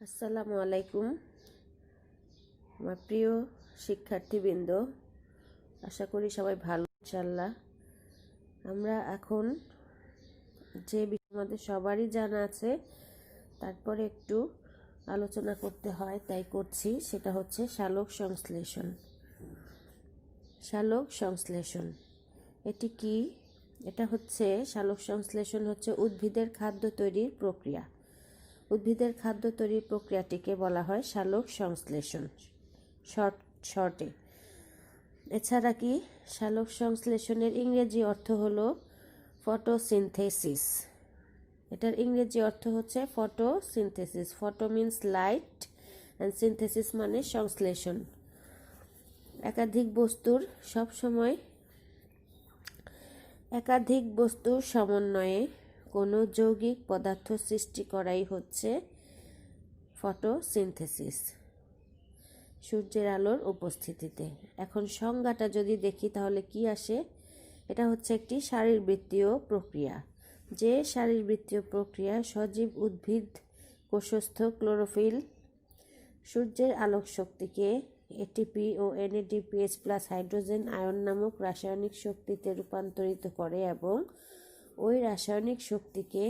আসসালামু আলাইকুম আমার প্রিয় শিক্ষার্থীবৃন্দ, আশা করি সবাই ভালো ইনশাআল্লাহ। আমরা এখন যে বিষয় আমাদের সবারই জানা আছে, তারপরে একটু আলোচনা করতে হয়, তাই করছি। সেটা হচ্ছে সালোক সংশ্লেষণ। সালোক সংশ্লেষণ এটি কি? এটা হচ্ছে সালোক সংশ্লেষণ হচ্ছে উদ্ভিদের খাদ্য তৈরির প্রক্রিয়া। উদ্ভিদের খাদ্য তৈরির প্রক্রিয়াটিকে বলা হয় সালোক সংশ্লেষণ শর্টে। এছাড়া কি সালোক সংশ্লেষণের ইংরেজি অর্থ হলো ফটোসিনথেসিস। এটার ইংরেজি অর্থ হচ্ছে photosynthesis. Photo means light and synthesis মানে সংশ্লেষণ। একাধিক বস্তুর সমন্বয়ে কোনো যৌগিক পদার্থ সৃষ্টি করাই হচ্ছে ফটোসিনথেসিস, সূর্যের আলোর উপস্থিতিতে। এখন সংজ্ঞাটা যদি দেখি তাহলে কি আসে? এটা হচ্ছে একটি শারীরবৃত্তীয় প্রক্রিয়া। যে শারীরবৃত্তীয় প্রক্রিয়া সজীব উদ্ভিদ কোষস্থ ক্লোরোফিল সূর্যের আলোক শক্তিকে এটিপি ও NADPH প্লাস হাইড্রোজেন আয়ন নামক রাসায়নিক শক্তিতে রূপান্তরিত করে এবং ওই রাসায়নিক শক্তিকে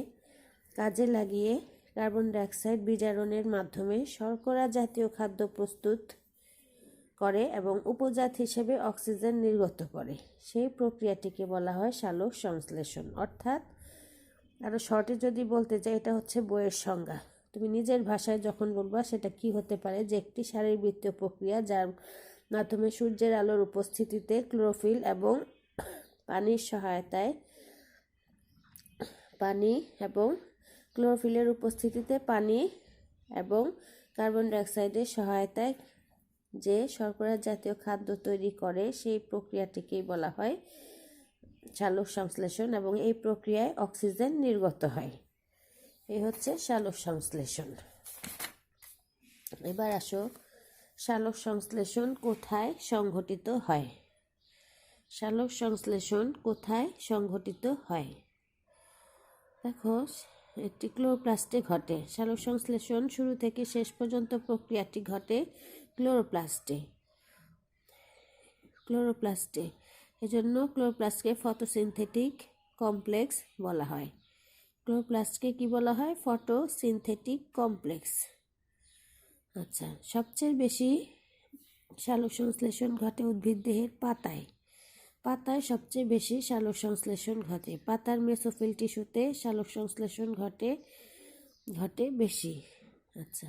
কাজে লাগিয়ে কার্বন ডাইঅক্সাইড বিজারণের মাধ্যমে শর্করা জাতীয় খাদ্য প্রস্তুত করে এবং উপজাত হিসেবে অক্সিজেন নির্গত করে। সেই প্রক্রিয়াটিকে বলা হয় সালোক সংশ্লেষণ। অর্থাৎ আরও শর্টে যদি বলতে চাই, এটা হচ্ছে বইয়ের সংজ্ঞা। তুমি নিজের ভাষায় যখন বলবা সেটা কি হতে পারে, যে একটি শারীরবৃত্তীয় প্রক্রিয়া যার মাধ্যমে সূর্যের আলোর উপস্থিতিতে ক্লোরোফিল এবং ক্লোরোফিলের উপস্থিতিতে পানি এবং কার্বন ডাইঅক্সাইডের সহায়তায় যে শর্করা জাতীয় খাদ্য তৈরি করে, সেই প্রক্রিয়াটিকেই বলা হয় সালোক সংশ্লেষণ এবং এই প্রক্রিয়ায় অক্সিজেন নির্গত হয়। এই হচ্ছে সালোক সংশ্লেষণ। এবার আসো, সালোক সংশ্লেষণ কোথায় সংঘটিত হয়? সালোক সংশ্লেষণ কোথায় সংঘটিত হয়? দেখো, একটি ক্লোরোপ্লাস্টে ঘটে। সালোক সংশ্লেষণ শুরু থেকে শেষ পর্যন্ত প্রক্রিয়াটি ঘটে ক্লোরোপ্লাস্টে। এজন্য ক্লোরোপ্লাস্টকে ফটোসিনথেটিক কমপ্লেক্স বলা হয়। ক্লোরোপ্লাস্টকে কি বলা হয়? Photosynthetic complex. আচ্ছা, সবচেয়ে বেশি সালোক সংশ্লেষণ ঘটে উদ্ভিদ দেহের পাতায় সবচেয়ে বেশি সালোক সংশ্লেষণ ঘটে। পাতার মেসোফিল টিস্যুতে সালোক সংশ্লেষণ ঘটে বেশি। আচ্ছা,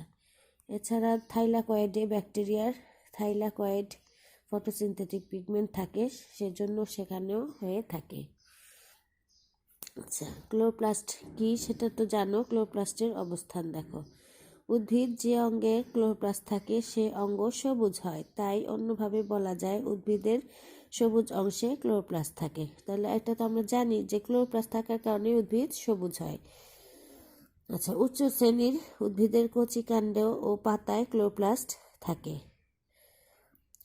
এছাড়া থাইলাকয়েডে ব্যাকটেরিয়ার থাইলাকয়েড ফটোসিনথেটিক পিগমেন্ট থাকে, সেজন্য সেখানেও হয়ে থাকে। আচ্ছা, ক্লোরোপ্লাস্ট কি সেটা তো জানো। ক্লোরোপ্লাস্টের অবস্থান দেখো। উদ্ভিদ যে অঙ্গে ক্লোরোপ্লাস্ট থাকে সে অঙ্গ সবুজ হয়, তাই অন্যভাবে বলা যায় উদ্ভিদের সবুজ অংশে ক্লোরোপ্লাস্ট থাকে। তাহলে এটা তো আমরা জানি যে ক্লোরোপ্লাস্ট থাকার কারণে উদ্ভিদ সবুজ হয়। আচ্ছা, উচ্চ শ্রেণীর উদ্ভিদের কচি কাণ্ড ও পাতায় ক্লোরোপ্লাস্ট থাকে।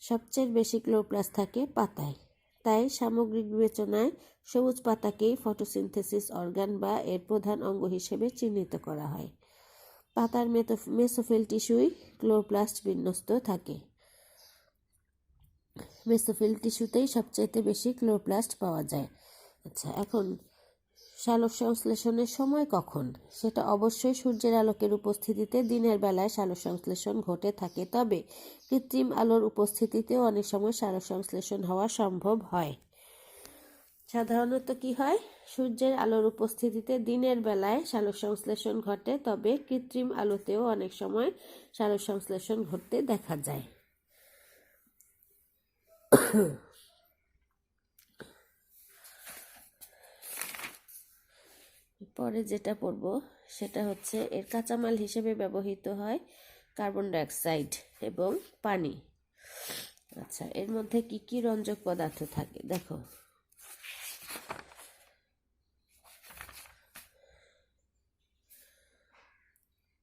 সবচেয়ে বেশি ক্লোরোপ্লাস্ট থাকে পাতায়, তাই সামগ্রিক বিবেচনায় সবুজ পাতাকেই ফটোসিনথেসিস অর্গান বা এর প্রধান অঙ্গ হিসেবে চিহ্নিত করা হয়। পাতার মেসোফিল টিস্যুই ক্লোরোপ্লাস্ট বিন্যস্ত থাকে। মেসোফিল টিস্যুতেই সবচাইতে বেশি ক্লোরোপ্লাস্ট পাওয়া যায়। আচ্ছা, এখন সালোক সংশ্লেষণের সময় কখন? সেটা অবশ্যই সূর্যের আলোকের উপস্থিতিতে দিনের বেলায় সালোক সংশ্লেষণ ঘটে থাকে, তবে কৃত্রিম আলোর উপস্থিতিতেও অনেক সময় সালোক সংশ্লেষণ হওয়া সম্ভব হয়। সাধারণত কি হয়? সূর্যের আলোর উপস্থিতিতে দিনের বেলায় সালোক সংশ্লেষণ ঘটে, তবে কৃত্রিম আলোতেও অনেক সময় সালোক সংশ্লেষণ ঘটতে দেখা যায়। পরে যেটা পড়ব সেটা হচ্ছে এর কাঁচামাল হিসেবে ব্যবহৃত হয় কার্বন ডাইঅক্সাইড এবং পানি। আচ্ছা, এর মধ্যে কি কি রঞ্জক পদার্থ থাকে দেখো।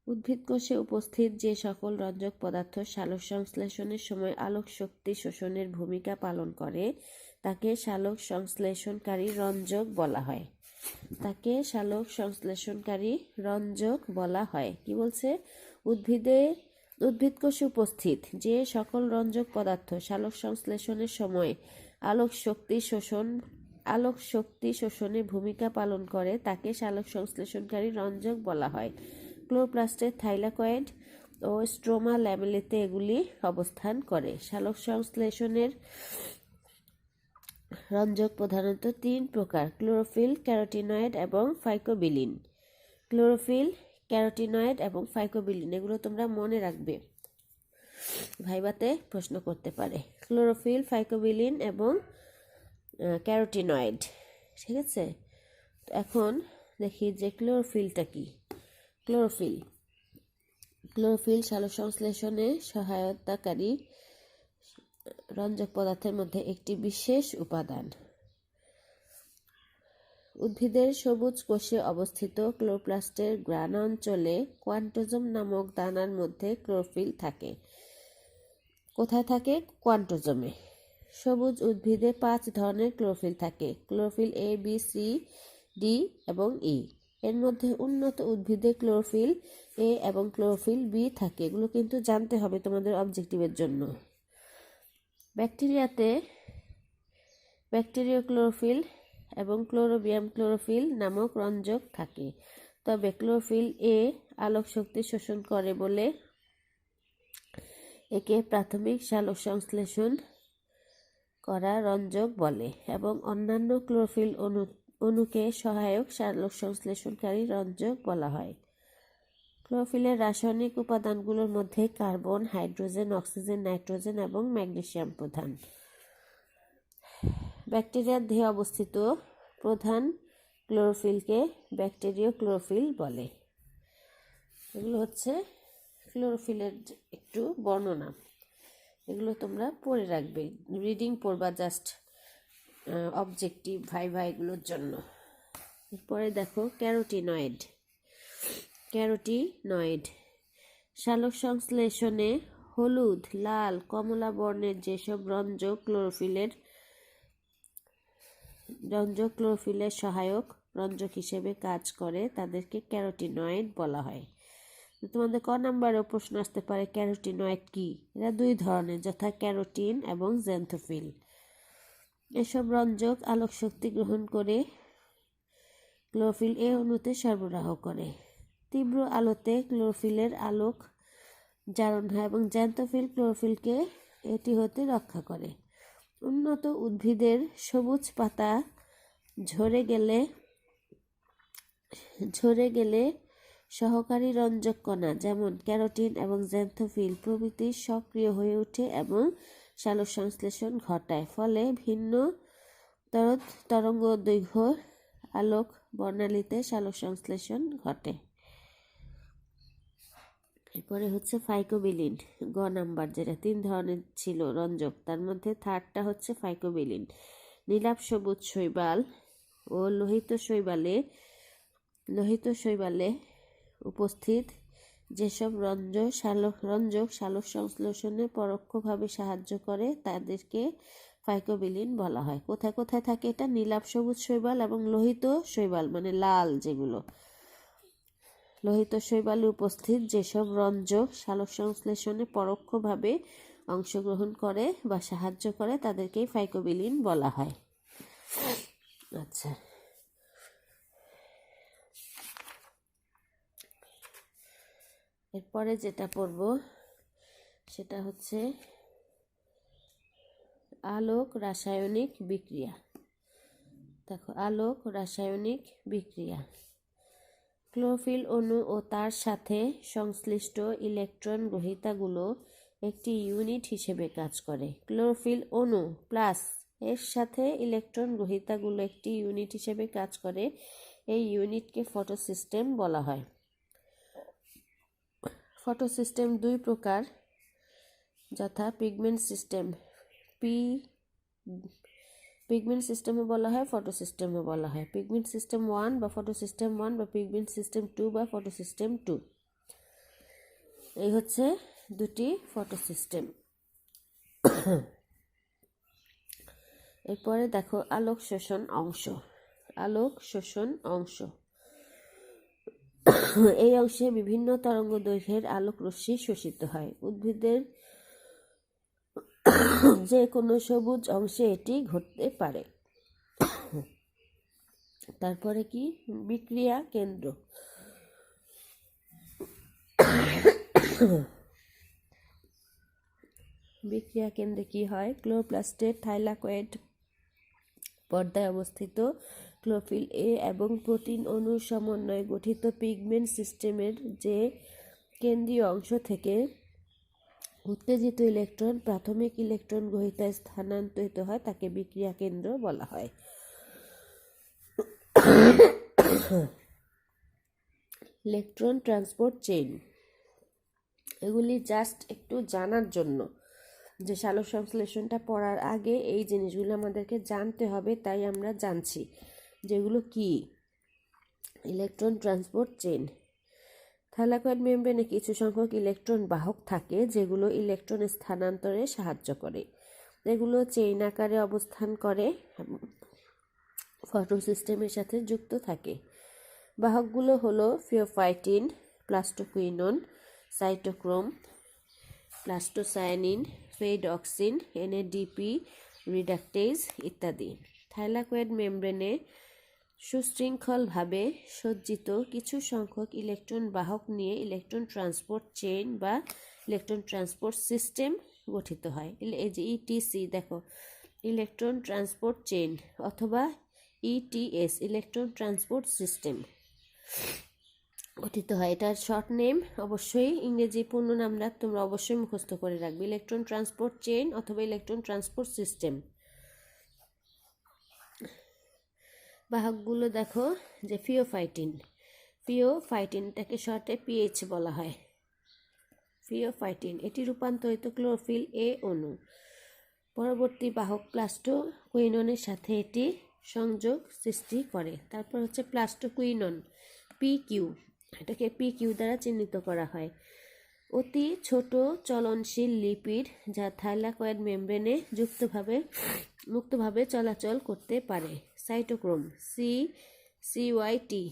উদ্ভিদ কোষে উপস্থিত যে সকল রঞ্জক পদার্থ সালোক সংশ্লেষণের সময় আলোক শক্তি শোষণের ভূমিকা পালন করে তাকে সালোক সংশ্লেষণকারী রঞ্জক বলা হয়। কি বলছে? উদ্ভিদ কোষে উপস্থিত যে সকল রঞ্জক পদার্থ সালোক সংশ্লেষণের সময় আলোক শক্তি শোষণে ভূমিকা পালন করে তাকে সালোক সংশ্লেষণকারী রঞ্জক বলা হয়। ক্লোরোপ্লাস্টের থাইলাকয়েড ও স্ট্রোমা ল্যামেলাতে এগুলি অবস্থান করে। সালোক সংশ্লেষণের রঞ্জক প্রধানত 3 প্রকার: ক্লোরোফিল, ক্যারোটিনয়েড এবং ফাইকোবিলিন। ক্লোরোফিল, ক্যারোটিনয়েড এবং ফাইকোবিলিন এগুলো তোমরা মনে রাখবে, ভাইভাতে প্রশ্ন করতে পারে। ক্লোরোফিল, ফাইকোবিলিন এবং ক্যারোটিনয়েড, ঠিক আছে। এখন দেখি যে ক্লোরোফিলটা কি। ক্লোরোফিল সালোক সংশ্লেষণে সহায়তাকারী রঞ্জক পদার্থের মধ্যে একটি বিশেষ উপাদান। উদ্ভিদের সবুজ কোষে অবস্থিত ক্লোরোপ্লাস্টের গ্রানাঞ্চলে কোয়ান্টোজোম নামক দানার মধ্যে ক্লোরোফিল থাকে। কোথায় থাকে? কোয়ান্টোজোমে। সবুজ উদ্ভিদে 5 ধরনের ক্লোরোফিল থাকে: chlorophyll A, B, C, D এবং ই। এর মধ্যে উন্নত উদ্ভিদে ক্লোরোফিল এ এবং ক্লোরোফিল বি থাকে। এগুলো কিন্তু জানতে হবে তোমাদের অবজেক্টিভের জন্য। ব্যাকটেরিয়া ক্লোরোফিল এবং ক্লোরোবিয়াম ক্লোরোফিল নামক রঞ্জক থাকে। তবে ক্লোরোফিল এ আলোক শক্তি শোষণ করে বলে একে প্রাথমিক সালোক সংশ্লেষণ করা রঞ্জক বলে এবং অন্যান্য ক্লোরোফিল অণুকে সহায়ক সালোক সংশ্লেষণকারী রঞ্জক বলা হয়। ক্লোরোফিলের রাসায়নিক উপাদানগুলোর মধ্যে কার্বন, হাইড্রোজেন, অক্সিজেন, নাইট্রোজেন এবং ম্যাগনেসিয়াম প্রধান। ব্যাকটেরিয়ার দেহে অবস্থিত প্রধান ক্লোরোফিলকে ব্যাকটেরিয় ক্লোরোফিল বলে। এগুলো হচ্ছে ক্লোরোফিলের একটু বর্ণনা। এগুলো তোমরা পড়ে রাখবে, রিডিং পড়বা জাস্ট অবজেক্টিভ ভাইভা এগুলোর জন্য। এরপরে দেখো ক্যারোটিনয়েড সালোক সংশ্লেষণে হলুদ, লাল, কমলা বর্ণের যেসব রঞ্জক ক্লোরোফিলের সহায়ক রঞ্জক হিসেবে কাজ করে তাদেরকে ক্যারোটিনয়েড বলা হয়। তোমাদের ক নাম্বারেও প্রশ্ন আসতে পারে ক্যারোটিনয়েড কি। এরা 2 ধরনের, যথা ক্যারোটিন এবং জেন্থোফিল। এসব রঞ্জক আলোক শক্তি গ্রহণ করে ক্লোরোফিল এ অণুতে সরবরাহ করে। তীব্র আলোতে ক্লোরোফিলের আলোক জারণ হয় এবং জেন্থোফিল ক্লোরোফিলকে এটি হতে রক্ষা করে। উন্নত উদ্ভিদের সবুজ পাতা ঝরে গেলে সহকারী রঞ্জক কণা যেমন ক্যারোটিন এবং জেন্থোফিল প্রভৃতি সক্রিয় হয়ে ওঠে এবং সালোক সংশ্লেষণ ঘটায়। ফলে ভিন্ন তরঙ্গদৈর্ঘ্য আলোক বর্ণালীতে সালোক সংশ্লেষণ ঘটে। এরপরে হচ্ছে ফাইকোবিলিন, গ নাম্বার, যেটা 3 ধরনের ছিল রঞ্জক, তার মধ্যে থার্ডটা হচ্ছে ফাইকোবিলিন। নীলাভ সবুজ শৈবাল ও লোহিত শৈবালে উপস্থিত যেসব রঞ্জক সালোক সংশ্লেষণে পরোক্ষভাবে সাহায্য করে তাদেরকে ফাইকোবিলিন বলা হয়। কোথায় কোথায় থাকে এটা? নীলাভ সবুজ শৈবাল এবং লোহিত শৈবাল, মানে লাল যেগুলো। লোহিত শৈবালে উপস্থিত যেসব রঞ্জক সালোক সংশ্লেষণে পরোক্ষভাবে অংশগ্রহণ করে বা সাহায্য করে তাদেরকেই ফাইকোবিলিন বলা হয়। আচ্ছা, এরপরে যেটা পড়ব সেটা হচ্ছে আলোক রাসায়নিক বিক্রিয়া। দেখো, আলোক রাসায়নিক বিক্রিয়া। ক্লোরোফিল অণু ও তার সাথে সংশ্লিষ্ট ইলেকট্রন গ্রহীতাগুলো একটি ইউনিট হিসেবে কাজ করে। ক্লোরোফিল অণু প্লাস এর সাথে ইলেকট্রন গ্রহীতাগুলো একটি ইউনিট হিসেবে কাজ করে। এই ইউনিটকে ফটোসিস্টেম বলা হয়। ফটোসিস্টেম 2 প্রকার, যথা পিগমেন্ট সিস্টেমও বলা হয়, ফটোসিস্টেমও বলা হয়। পিগমেন্ট সিস্টেম 1 বা ফটোসিস্টেম 1 বা পিগমেন্ট সিস্টেম 2 বা ফটোসিস্টেম 2, এই হচ্ছে 2টি ফটোসিস্টেম। এরপরে দেখো আলোক শোষণ অংশ। এই অংশে বিভিন্ন তরঙ্গদৈর্ঘ্যের আলোক রশ্মি শোষিত হয়। উদ্ভিদের যে কোনো সবুজ অংশে এটি ঘটতে পারে। তারপরে কি বিক্রিয়া কেন্দ্র। বিক্রিয়া কেন্দ্রে কি হয়? ক্লোরোপ্লাস্টের থাইলাকয়েড পর্দায় অবস্থিত ক্লোরোফিল এ এবং প্রোটিন অণুর সমন্বয়ে গঠিত পিগমেন্ট সিস্টেমের যে কেন্দ্রীয় অংশ থেকে উত্তেজিত ইলেকট্রন প্রাথমিক ইলেকট্রন গ্রহীতায় স্থানান্তরিত হয় তাকে বিক্রিয়া কেন্দ্র বলা হয়। ইলেকট্রন ট্রান্সপোর্ট চেইন, এগুলি জাস্ট একটু জানার জন্য, যে সালোক সংশ্লেষণটা পড়ার আগে এই জিনিসগুলো আমাদেরকে জানতে হবে, তাই আমরা জানছি যেগুলো কি। Electron transport chain. থাইলাকয়েড মেমব্রেনে কিছু সংখ্যক ইলেকট্রন বাহক থাকে যেগুলো ইলেকট্রন স্থানান্তরে সাহায্য করে। এগুলো চেইন আকারে অবস্থান করে ফটোসিস্টেমের সাথে যুক্ত থাকে। বাহকগুলো হলো ফিওফাইটিন, প্লাস্টোকুইনন, সাইটোক্রোম, প্লাস্টোসায়ানিন, ফেইডক্সিন, এনএডিপি রিডাক্টেজ ইত্যাদি। থাইলাকয়েড মেমব্রেনে সুশৃঙ্খলভাবে সজ্জিত কিছু সংখ্যক ইলেকট্রন বাহক নিয়ে ইলেকট্রন ট্রান্সপোর্ট চেইন বা ইলেকট্রন ট্রান্সপোর্ট সিস্টেম গঠিত হয়। এই যে ইটিসি দেখো, ইলেকট্রন ট্রান্সপোর্ট চেইন অথবা ইটিএস, ইলেকট্রন ট্রান্সপোর্ট সিস্টেম গঠিত হয়। এটার শর্ট নেম অবশ্যই ইংরেজি পূর্ণ নামটা তোমরা অবশ্যই মুখস্থ করে রাখবে, ইলেকট্রন ট্রান্সপোর্ট চেইন অথবা ইলেকট্রন ট্রান্সপোর্ট সিস্টেম। বাহকগুলো দেখো, যে ফিওফাইটিনটাকে শর্টে পিএইচ বলা হয়। ফিওফাইটিন এটি রূপান্তরিত ক্লোরোফিল এ অণু। পরবর্তী বাহক প্লাস্টোকুইননের সাথে এটি সংযোগ সৃষ্টি করে। তারপর হচ্ছে প্লাস্টোকুইনন, পিকিউ, এটাকে পিকিউ দ্বারা চিহ্নিত করা হয়। অতি ছোট চলনশীল লিপিড যা থাইলাকয়েড মেমব্রেনে মুক্তভাবে চলাচল করতে পারে। সাইটোক্রোম, সিওয়াইটি,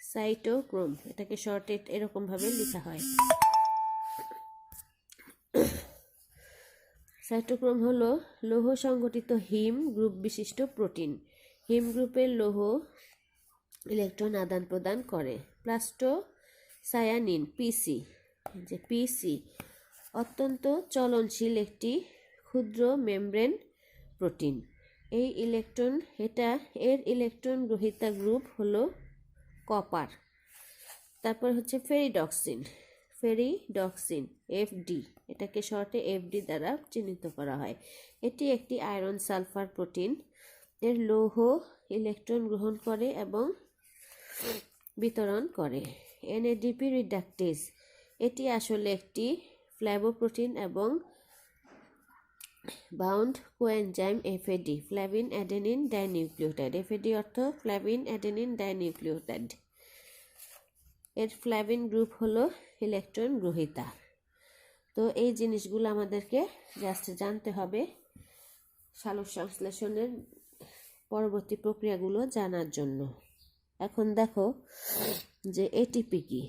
সাইটোক্রোম, এটাকে শর্টে এরকমভাবে লেখা হয়। সাইটোক্রোম হলো লৌহ সংগঠিত হিম গ্রুপ বিশিষ্ট প্রোটিন। হিম গ্রুপের লৌহ ইলেকট্রন আদান প্রদান করে। প্লাস্টোসায়ানিন, পিসি অত্যন্ত চলনশীল একটি ক্ষুদ্র মেমব্রেন প্রোটিন। এর ইলেকট্রন গ্রহীতা গ্রুপ হলো কপার। তারপর হচ্ছে ফেরিডক্সিন, এফডি, এটাকে শর্টে এফডি দ্বারা চিহ্নিত করা হয়। এটি একটি আয়রন সালফার প্রোটিন। এর লৌহ ইলেকট্রন গ্রহণ করে এবং বিতরণ করে। এনএডিপি রিডাক্টেজ, এটি আসলে একটি ফ্ল্যাভোপ্রোটিন এবং bound coenzyme FAD, flavin adenine dinucleotide. FAD অর্থ ফ্ল্যাভিন অ্যাডেনিন ডাইনিউক্লিওটাইড। এর ফ্ল্যাভিন গ্রুপ হলো ইলেকট্রন গ্রহীতা। তো এই জিনিসগুলো আমাদেরকে জাস্ট জানতে হবে সালোক সংশ্লেষণের পরবর্তী প্রক্রিয়াগুলো জানার জন্য। এখন দেখো যে এটিপি কি।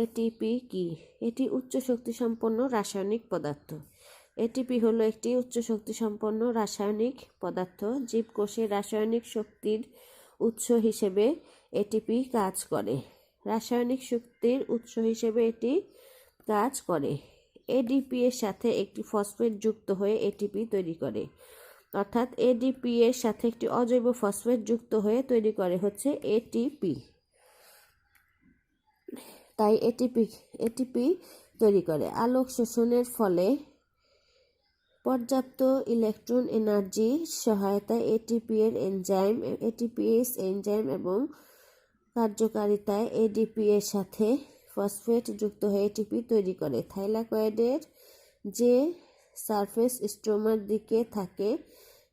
এটিপি কি? এটি উচ্চ শক্তি সম্পন্ন রাসায়নিক পদার্থ। এটিপি হলো একটি উচ্চ শক্তি সম্পন্ন রাসায়নিক পদার্থ। জীবকোষে রাসায়নিক শক্তির উৎস হিসেবে এটিপি কাজ করে। রাসায়নিক শক্তির উৎস হিসেবে এটি কাজ করে। এডিপি এর সাথে একটি ফসফেট যুক্ত হয়ে এটিপি তৈরি করে, অর্থাৎ এডিপি এর সাথে একটি অজৈব ফসফেট যুক্ত হয়ে তৈরি করে হচ্ছে এটিপি। তাই এটিপি তৈরি করে। আলোক শোষণের ফলে পর্যাপ্ত ইলেকট্রন এনার্জির সহায়তায় এটিপিএস এনজাইম এবং কার্যকারিতায় এডিপি এর সাথে ফসফেট যুক্ত হয়ে এটিপি তৈরি করে। থাইলাকয়েডের যে সারফেস স্ট্রোমার দিকে থাকে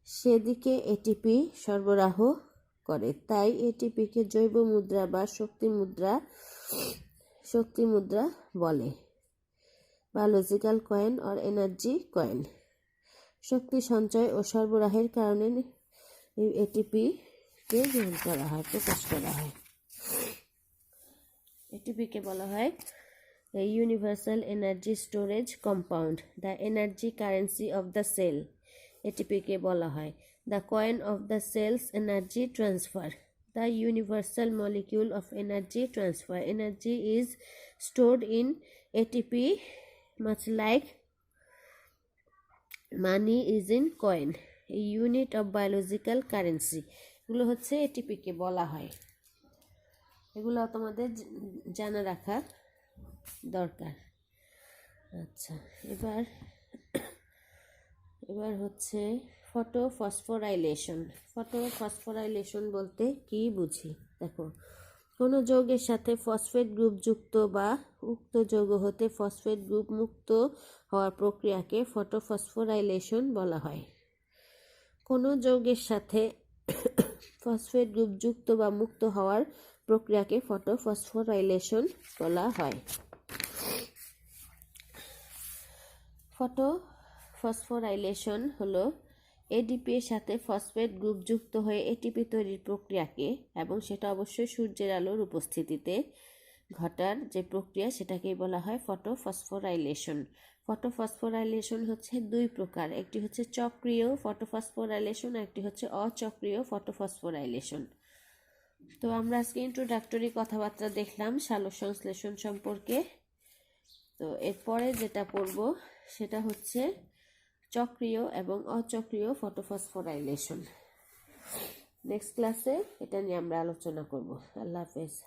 সেদিকে এটিপি সরবরাহ করে। তাই এটিপিকে জৈব মুদ্রা বা শক্তি মুদ্রা বলে। Biological coin or energy coin. শক্তি সঞ্চয় ও সরবরাহের কারণে এটিপি এটিপিকে গ্রহণ করা হয়, প্রকাশ করা হয়। এটিপিকে বলা হয় universal energy storage compound, the energy currency of the cell. এটিপিকে বলা হয় the coin of the cell's energy transfer, the universal molecule of energy transfer. Energy is stored in ATP much like money is in coin, a unit of biological currency. এগুলো হচ্ছে এটিপিকে বলা হয়, এগুলো তোমাদের জানা রাখা দরকার। আচ্ছা, এবার হচ্ছে ফটোফসফোরাইলেশন। ফটোফসফোরাইলেশন বলতে কি বুঝি দেখো, কোনো যৌগের সাথে ফসফেট গ্রুপ যুক্ত বা উক্ত যৌগ হতে ফসফেট গ্রুপ মুক্ত হওয়ার প্রক্রিয়াকে ফটোফসফোরাইলেশন বলা হয়। কোনো যৌগের সাথে ফসফেট গ্রুপ যুক্ত বা মুক্ত হওয়ার প্রক্রিয়াকে ফটোফসফোরাইলেশন বলা হয়। ফসফোরাইলেশন হলো এডিপি এর সাথে ফসফেট গ্রুপ যুক্ত হয়ে এটিপি তৈরির প্রক্রিয়াকে, এবং সেটা অবশ্যই সূর্যের আলোর উপস্থিতিতে ঘটার যে প্রক্রিয়া সেটাকেই বলা হয় ফটোফসফোরাইলেশন। ফটোফসফোরাইলেশন হচ্ছে দুই প্রকার, একটি হচ্ছে চক্রীয় ফটোফসফোরাইলেশন, একটি হচ্ছে অচক্রীয় ফটোফসফোরাইলেশন। তো আমরা আজকে ইন্ট্রোডাক্টরি কথাবার্তা দেখলাম সালোক সংশ্লেষণ সম্পর্কে। তো এরপরে যেটা পড়ব সেটা হচ্ছে চক্রীয় এবং অচক্রীয় ফটোফসফোরাইলেশন। নেক্সট ক্লাসে এটা নিয়ে আমরা আলোচনা করব। আল্লাহ হাফেজ।